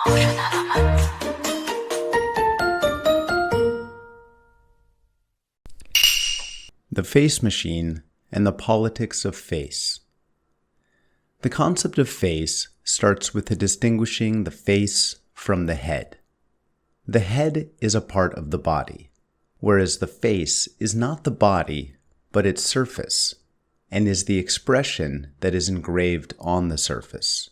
The Face Machine and the Politics of Face. The concept of face starts with distinguishing the face from the head. The head is a part of the body, whereas the face is not the body, but its surface, and is the expression that is engraved on the surface.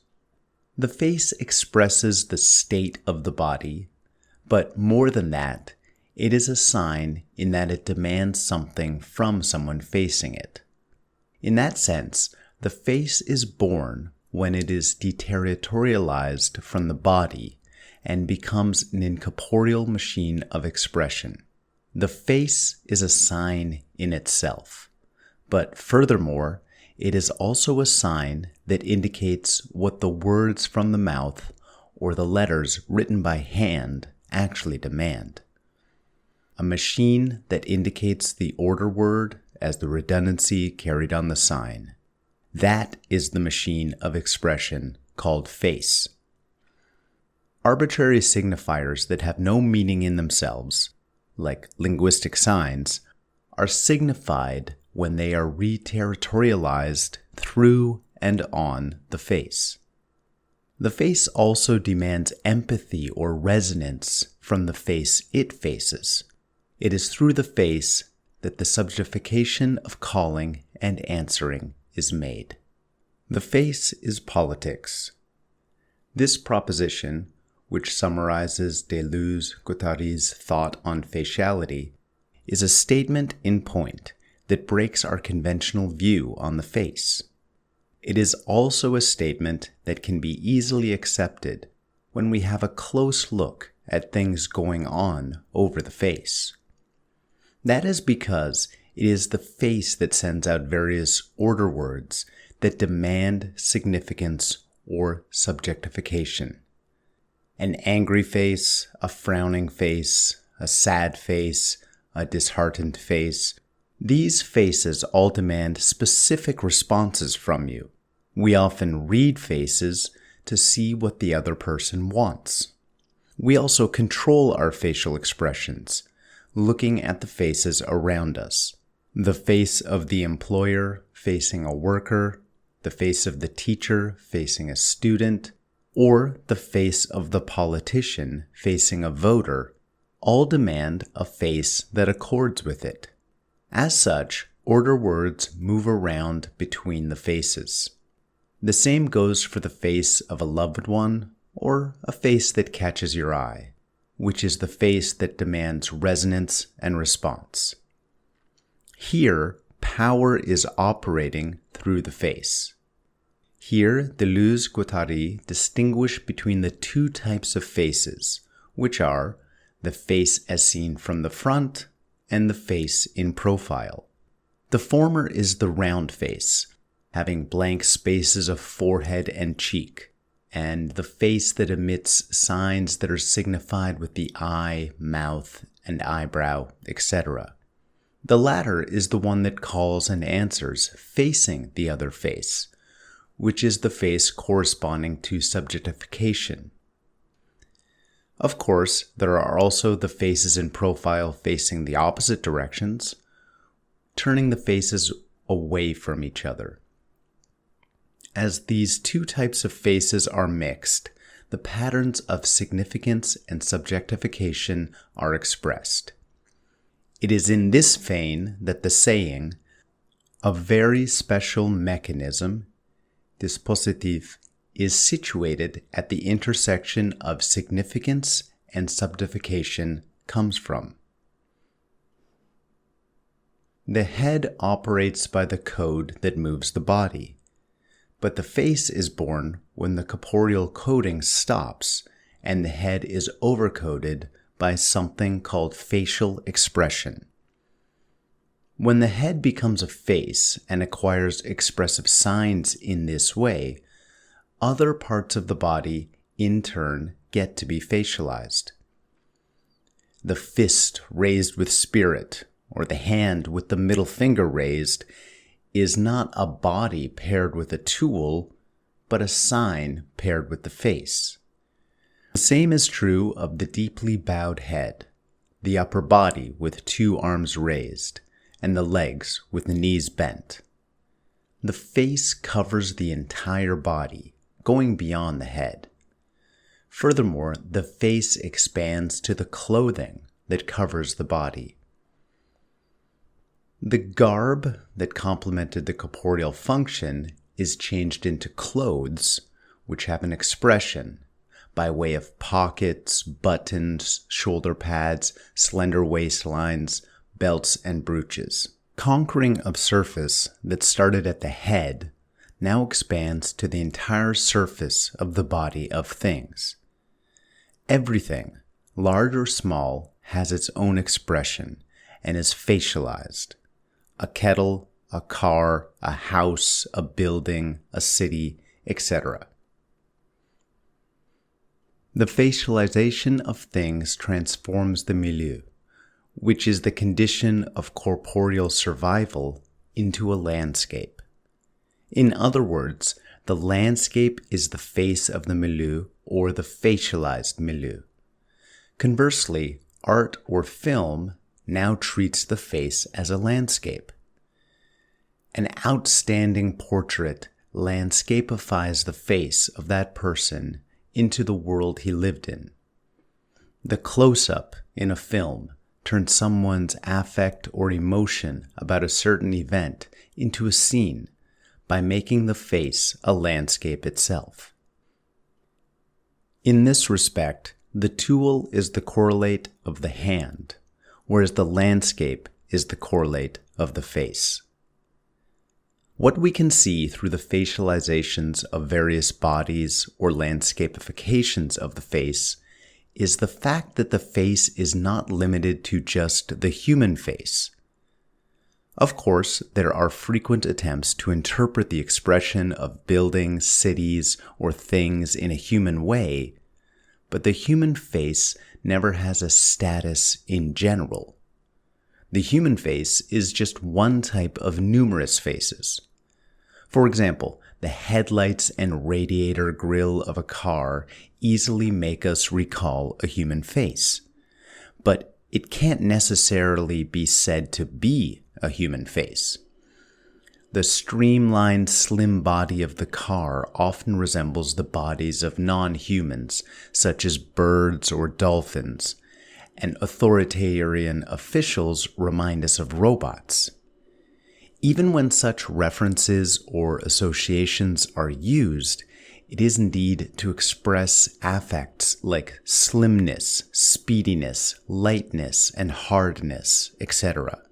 The face expresses the state of the body, but more than that, it is a sign in that it demands something from someone facing it. In that sense, the face is born when it is deterritorialized from the body and becomes an incorporeal machine of expression. The face is a sign in itself, but furthermore, it is also a sign that indicates what the words from the mouth or the letters written by hand actually demand. A machine that indicates the order word as the redundancy carried on the sign. That is the machine of expression called face. Arbitrary signifiers that have no meaning in themselves, like linguistic signs, are signified when they are re-territorialized through and on the face. The face also demands empathy or resonance from the face it faces. It is through the face that the subjectification of calling and answering is made. The face is politics. This proposition, which summarizes Deleuze-Guattari's thought on faciality, is a statement in point that breaks our conventional view on the face. It is also a statement that can be easily accepted when we have a close look at things going on over the face. That is because it is the face that sends out various order words that demand significance or subjectification. An angry face, a frowning face, a sad face, a disheartened face. These faces all demand specific responses from you. We often read faces to see what the other person wants. We also control our facial expressions, looking at the faces around us. The face of the employer facing a worker, the face of the teacher facing a student, or the face of the politician facing a voter, all demand a face that accords with it. As such, order words move around between the faces. The same goes for the face of a loved one or a face that catches your eye, which is the face that demands resonance and response. Here, power is operating through the face. Here, Deleuze-Guattari distinguish between the two types of faces, which are the face as seen from the front and the face in profile. The former is the round face, having blank spaces of forehead and cheek, and the face that emits signs that are signified with the eye, mouth, and eyebrow, etc. The latter is the one that calls and answers facing the other face, which is the face corresponding to subjectification. Of course, there are also the faces in profile facing the opposite directions, turning the faces away from each other. As these two types of faces are mixed, the patterns of significance and subjectification are expressed. It is in this vein that the saying, "a very special mechanism," dispositif, is situated at the intersection of significance and subjectification comes from. The head operates by the code that moves the body, but the face is born when the corporeal coding stops and the head is overcoded by something called facial expression. When the head becomes a face and acquires expressive signs in this way, other parts of the body, in turn, get to be facialized. The fist raised with spirit, or the hand with the middle finger raised, is not a body paired with a tool, but a sign paired with the face. The same is true of the deeply bowed head, the upper body with 2 arms raised, and the legs with the knees bent. The face covers the entire body, going beyond the head. Furthermore, the face expands to the clothing that covers the body. The garb that complemented the corporeal function is changed into clothes, which have an expression by way of pockets, buttons, shoulder pads, slender waistlines, belts, and brooches. Conquering a surface that started at the head now expands to the entire surface of the body of things. Everything, large or small, has its own expression and is facialized. A kettle, a car, a house, a building, a city, etc. The facialization of things transforms the milieu, which is the condition of corporeal survival, into a landscape. In other words, the landscape is the face of the milieu or the facialized milieu. Conversely, art or film now treats the face as a landscape. An outstanding portrait landscapeifies the face of that person into the world he lived in. The close-up in a film turns someone's affect or emotion about a certain event into a scene by making the face a landscape itself. In this respect, the tool is the correlate of the hand, whereas the landscape is the correlate of the face. What we can see through the facializations of various bodies or landscapeifications of the face is the fact that the face is not limited to just the human face. Of course, there are frequent attempts to interpret the expression of buildings, cities, or things in a human way, but the human face never has a status in general. The human face is just one type of numerous faces. For example, the headlights and radiator grille of a car easily make us recall a human face, but it can't necessarily be said to be a human face. The streamlined, slim body of the car often resembles the bodies of non-humans, such as birds or dolphins, and authoritarian officials remind us of robots. Even when such references or associations are used, it is indeed to express affects like slimness, speediness, lightness, and hardness, etc.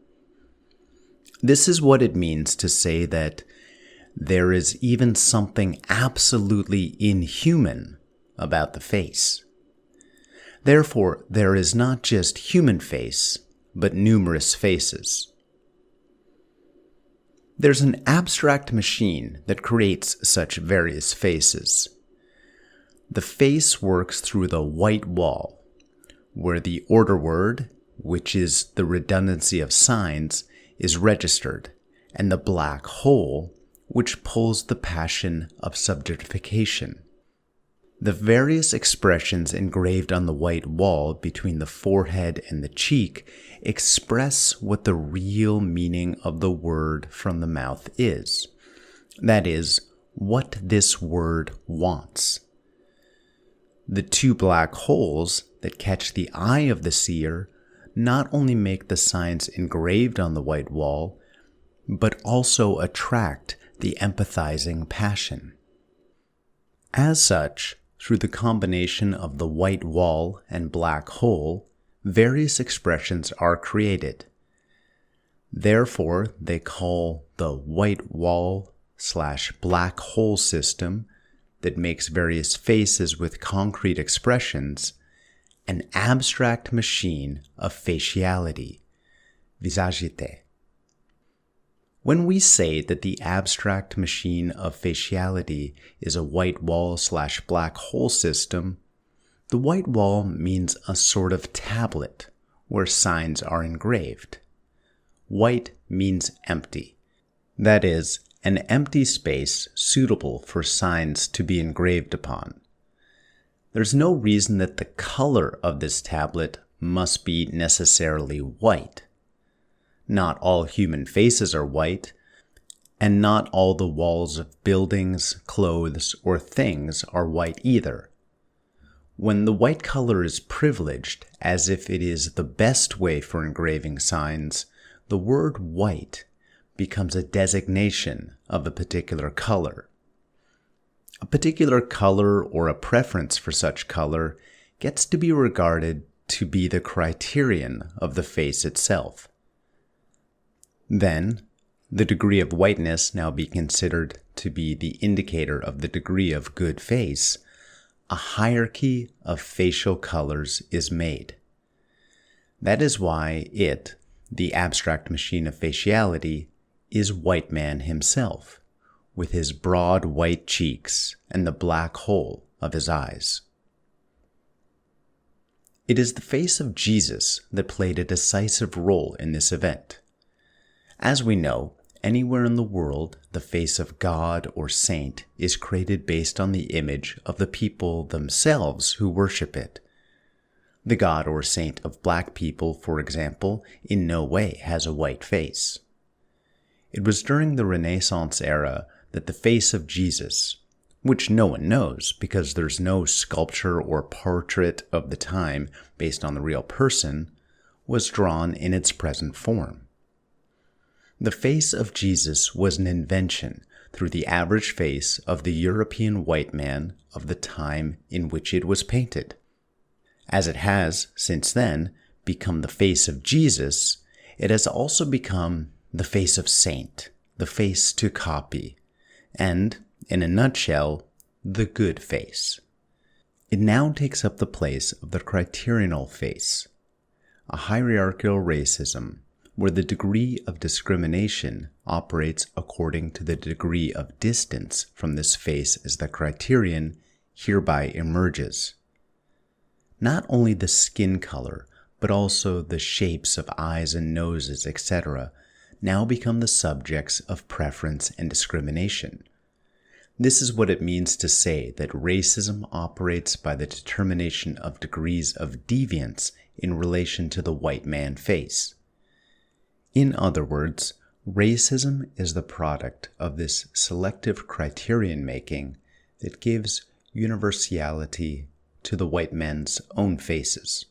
This is what it means to say that there is even something absolutely inhuman about the face. Therefore, there is not just human face, but numerous faces. There's an abstract machine that creates such various faces. The face works through the white wall, where the order word, which is the redundancy of signs, is registered, and the black hole, which pulls the passion of subjectification. The various expressions engraved on the white wall between the forehead and the cheek express what the real meaning of the word from the mouth is. That is, what this word wants. The 2 black holes that catch the eye of the seer not only make the signs engraved on the white wall, but also attract the empathizing passion. As such, through the combination of the white wall and black hole, various expressions are created. Therefore, they call the white wall/black hole system that makes various faces with concrete expressions an abstract machine of faciality, visagité. When we say that the abstract machine of faciality is a white wall/black hole system, the white wall means a sort of tablet where signs are engraved. White means empty. That is, an empty space suitable for signs to be engraved upon. there's no reason that the color of this tablet must be necessarily white. Not all human faces are white, and not all the walls of buildings, clothes, or things are white either. When the white color is privileged, as if it is the best way for engraving signs, the word white becomes a designation of a particular color. A particular color or a preference for such color gets to be regarded to be the criterion of the face itself. Then, the degree of whiteness now be considered to be the indicator of the degree of good face, a hierarchy of facial colors is made. That is why it, the abstract machine of faciality, is white man himself, with his broad white cheeks and the black hole of his eyes. It is the face of Jesus that played a decisive role in this event. As we know, anywhere in the world, the face of God or saint is created based on the image of the people themselves who worship it. The God or saint of black people, for example, in no way has a white face. It was during the Renaissance era that the face of Jesus, which no one knows because there's no sculpture or portrait of the time based on the real person, was drawn in its present form. The face of Jesus was an invention through the average face of the European white man of the time in which it was painted. As it has, since then, become the face of Jesus, it has also become the face of saint, the face to copy, and, in a nutshell, the good face. It now takes up the place of the criterional face, a hierarchical racism where the degree of discrimination operates according to the degree of distance from this face as the criterion hereby emerges. Not only the skin color, but also the shapes of eyes and noses, etc., now become the subjects of preference and discrimination. This is what it means to say that racism operates by the determination of degrees of deviance in relation to the white man face. In other words, racism is the product of this selective criterion making that gives universality to the white men's own faces.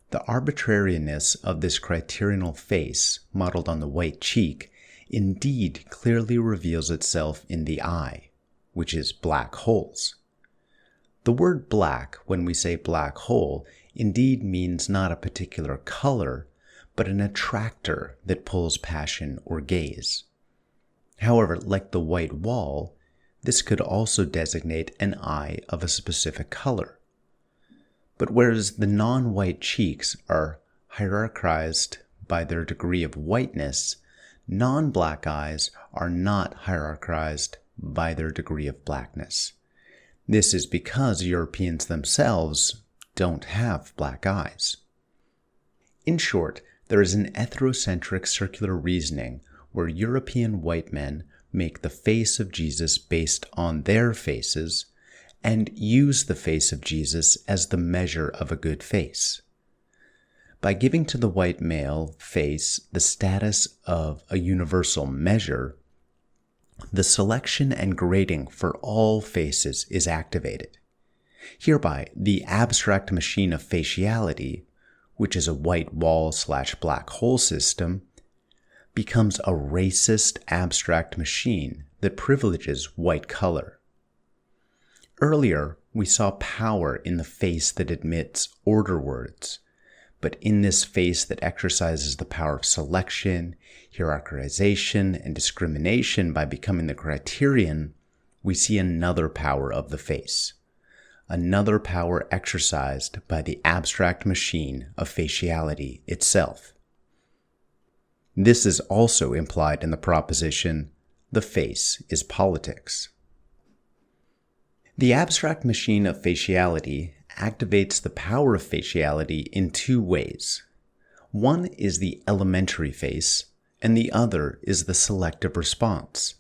The arbitrariness of this criterional face, modeled on the white cheek, indeed clearly reveals itself in the eye, which is black holes. The word black, when we say black hole, indeed means not a particular color, but an attractor that pulls passion or gaze. However, like the white wall, this could also designate an eye of a specific color. But whereas the non-white cheeks are hierarchized by their degree of whiteness, non-black eyes are not hierarchized by their degree of blackness. This is because Europeans themselves don't have black eyes. In short, there is an ethnocentric circular reasoning where European white men make the face of Jesus based on their faces and use the face of Jesus as the measure of a good face. By giving to the white male face the status of a universal measure, the selection and grading for all faces is activated. Hereby, the abstract machine of faciality, which is a white wall/black hole system, becomes a racist abstract machine that privileges white color. Earlier, we saw power in the face that admits order words, but in this face that exercises the power of selection, hierarchization, and discrimination by becoming the criterion, we see another power of the face. Another power exercised by the abstract machine of faciality itself. This is also implied in the proposition, the face is politics. The abstract machine of faciality activates the power of faciality in two ways. One is the elementary face, and the other is the selective response.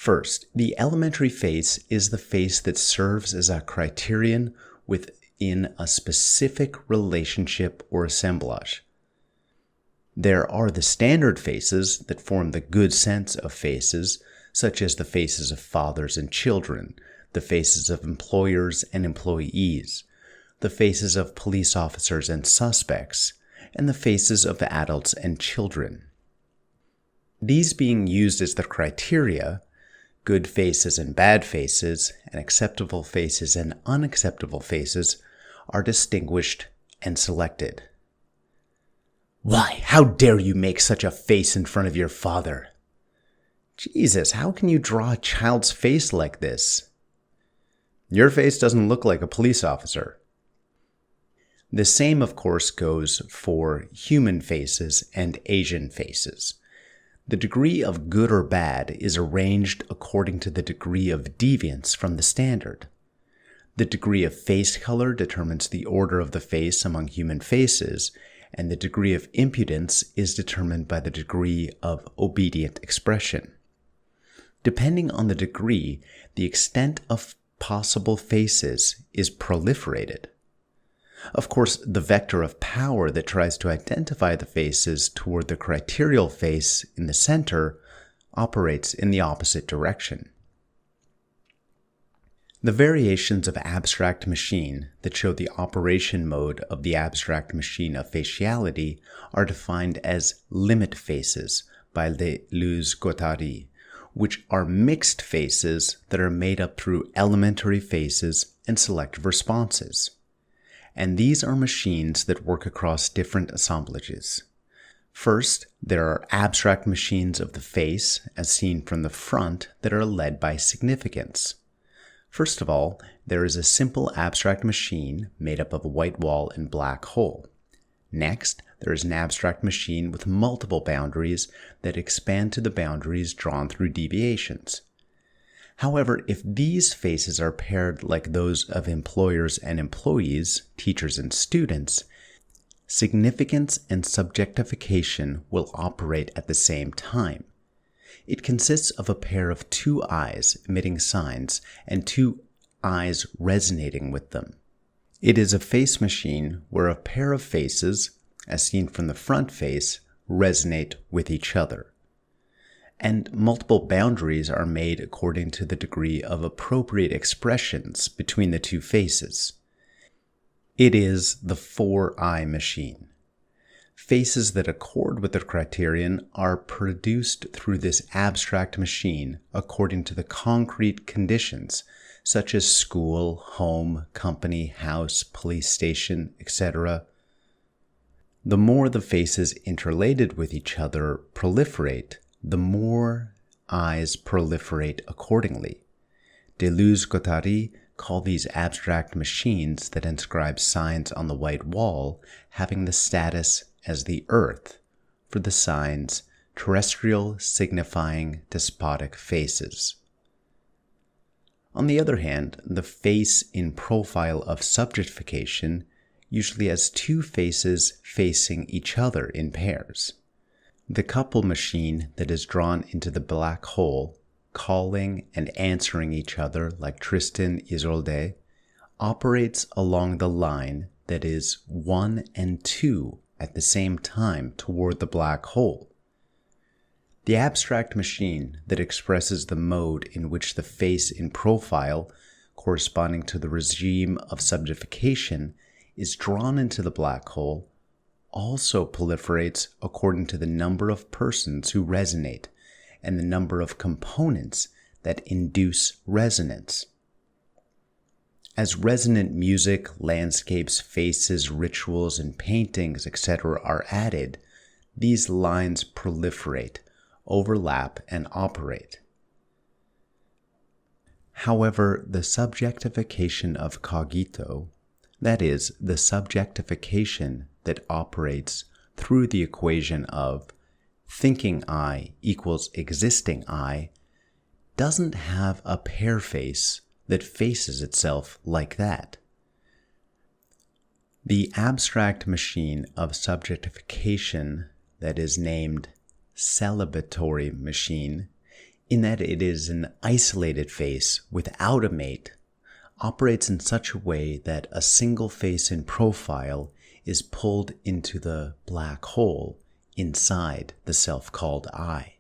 First, the elementary face is the face that serves as a criterion within a specific relationship or assemblage. There are the standard faces that form the good sense of faces, such as the faces of fathers and children, the faces of employers and employees, the faces of police officers and suspects, and the faces of adults and children. These being used as the criteria, good faces and bad faces, and acceptable faces and unacceptable faces, are distinguished and selected. "Why, how dare you make such a face in front of your father?" "Jesus, how can you draw a child's face like this?" "Your face doesn't look like a police officer." The same, of course, goes for human faces and Asian faces. The degree of good or bad is arranged according to the degree of deviance from the standard. The degree of face color determines the order of the face among human faces, and the degree of impudence is determined by the degree of obedient expression. Depending on the degree, the extent of possible faces is proliferated. Of course, the vector of power that tries to identify the faces toward the criterial face in the center operates in the opposite direction. The variations of abstract machine that show the operation mode of the abstract machine of faciality are defined as limit faces by Deleuze-Guattari, which are mixed faces that are made up through elementary faces and selective responses. And these are machines that work across different assemblages. First, there are abstract machines of the face, as seen from the front, that are led by significance. First of all, there is a simple abstract machine made up of a white wall and black hole. Next, there is an abstract machine with multiple boundaries that expand to the boundaries drawn through deviations. However, if these faces are paired like those of employers and employees, teachers and students, significance and subjectification will operate at the same time. It consists of a pair of two eyes emitting signs and two eyes resonating with them. It is a face machine where a pair of faces, as seen from the front face, resonate with each other. And multiple boundaries are made according to the degree of appropriate expressions between the two faces. It is the four-eye machine. Faces that accord with the criterion are produced through this abstract machine according to the concrete conditions, such as school, home, company, house, police station, etc. The more the faces interrelated with each other proliferate, the more eyes proliferate accordingly. Deleuze-Guattari call these abstract machines that inscribe signs on the white wall having the status as the earth for the signs terrestrial signifying despotic faces. On the other hand, the face in profile of subjectification usually has two faces facing each other in pairs. The couple machine that is drawn into the black hole, calling and answering each other like Tristan Isolde, operates along the line that is 1 and 2 at the same time toward the black hole. The abstract machine that expresses the mode in which the face in profile, corresponding to the regime of subjectification, is drawn into the black hole, also proliferates according to the number of persons who resonate and the number of components that induce resonance. As resonant music, landscapes, faces, rituals, and paintings, etc. are added, these lines proliferate, overlap, and operate. However, the subjectification of cogito, that is, the subjectification that operates through the equation of thinking I equals existing I, doesn't have a pair face that faces itself like that. The abstract machine of subjectification that is named celebratory machine in that it is an isolated face without a mate, operates in such a way that a single face in profile is pulled into the black hole inside the self-called I.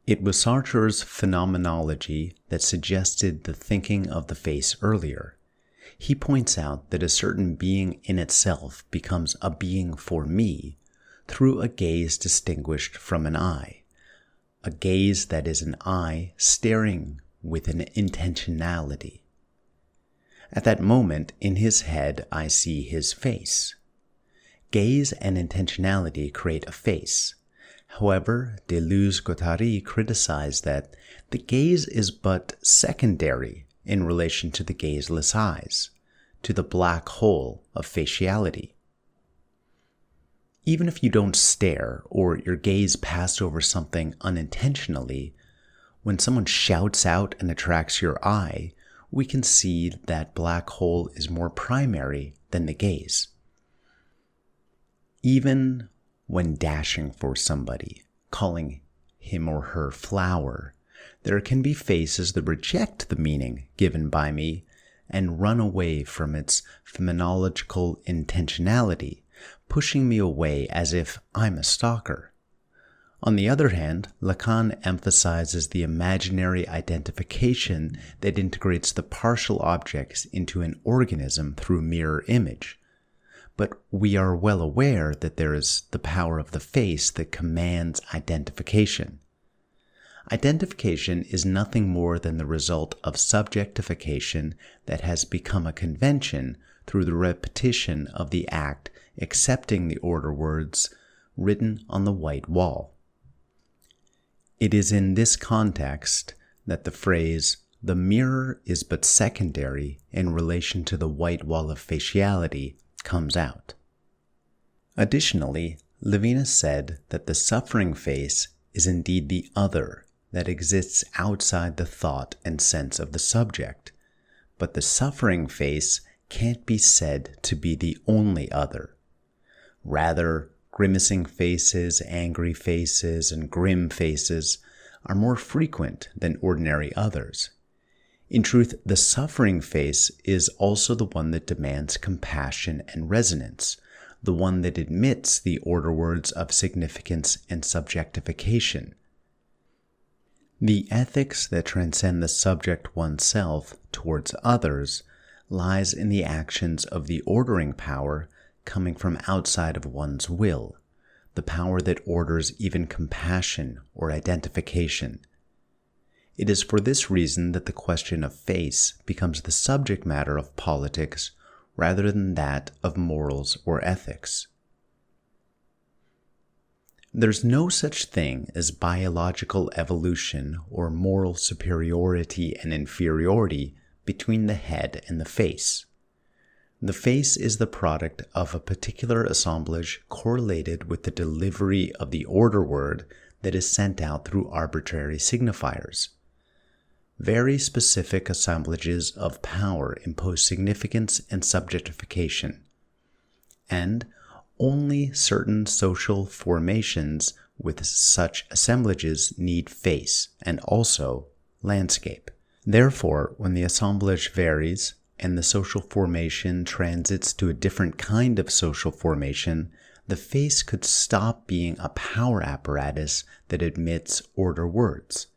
It was Sartre's phenomenology that suggested the thinking of the face earlier. He points out that a certain being in itself becomes a being for me through a gaze distinguished from an eye, a gaze that is an eye staring with an intentionality. At that moment, in his head, I see his face. Gaze and intentionality create a face. However, Deleuze-Guattari criticized that the gaze is but secondary in relation to the gazeless eyes, to the black hole of faciality. Even if you don't stare or your gaze passed over something unintentionally, when someone shouts out and attracts your eye, we can see that black hole is more primary than the gaze. Even when dashing for somebody, calling him or her flower, there can be faces that reject the meaning given by me and run away from its phenomenological intentionality, pushing me away as if I'm a stalker. On the other hand, Lacan emphasizes the imaginary identification that integrates the partial objects into an organism through mirror image. But we are well aware that there is the power of the face that commands identification. Identification is nothing more than the result of subjectification that has become a convention through the repetition of the act accepting the order words written on the white wall. It is in this context that the phrase, "the mirror is but secondary in relation to the white wall of faciality," comes out. Additionally, Levinas said that the suffering face is indeed the other that exists outside the thought and sense of the subject, but the suffering face can't be said to be the only other. Rather, grimacing faces, angry faces, and grim faces are more frequent than ordinary others. In truth, the suffering face is also the one that demands compassion and resonance, the one that admits the order words of significance and subjectification. The ethics that transcend the subject oneself towards others lies in the actions of the ordering power coming from outside of one's will, the power that orders even compassion or identification. It is for this reason that the question of face becomes the subject matter of politics rather than that of morals or ethics. There's no such thing as biological evolution or moral superiority and inferiority between the head and the face. The face is the product of a particular assemblage correlated with the delivery of the order word that is sent out through arbitrary signifiers. Very specific assemblages of power impose significance and subjectification, and only certain social formations with such assemblages need face and also landscape. Therefore, when the assemblage varies and the social formation transits to a different kind of social formation, the face could stop being a power apparatus that admits order words.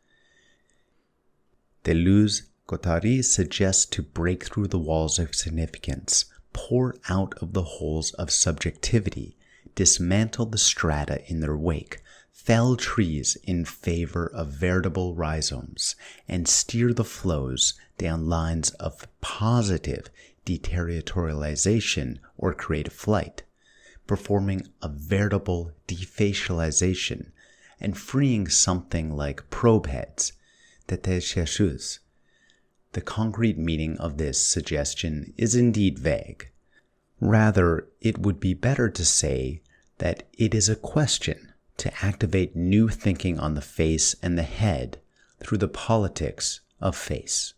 Deleuze-Guattari suggests to break through the walls of significance, pour out of the holes of subjectivity, dismantle the strata in their wake, fell trees in favor of veritable rhizomes, and steer the flows down lines of positive deterritorialization or creative flight, performing a veritable defacialization and freeing something like probe heads, têtes-chercheuses. The concrete meaning of this suggestion is indeed vague. Rather, it would be better to say that it is a question to activate new thinking on the face and the head through the politics of face.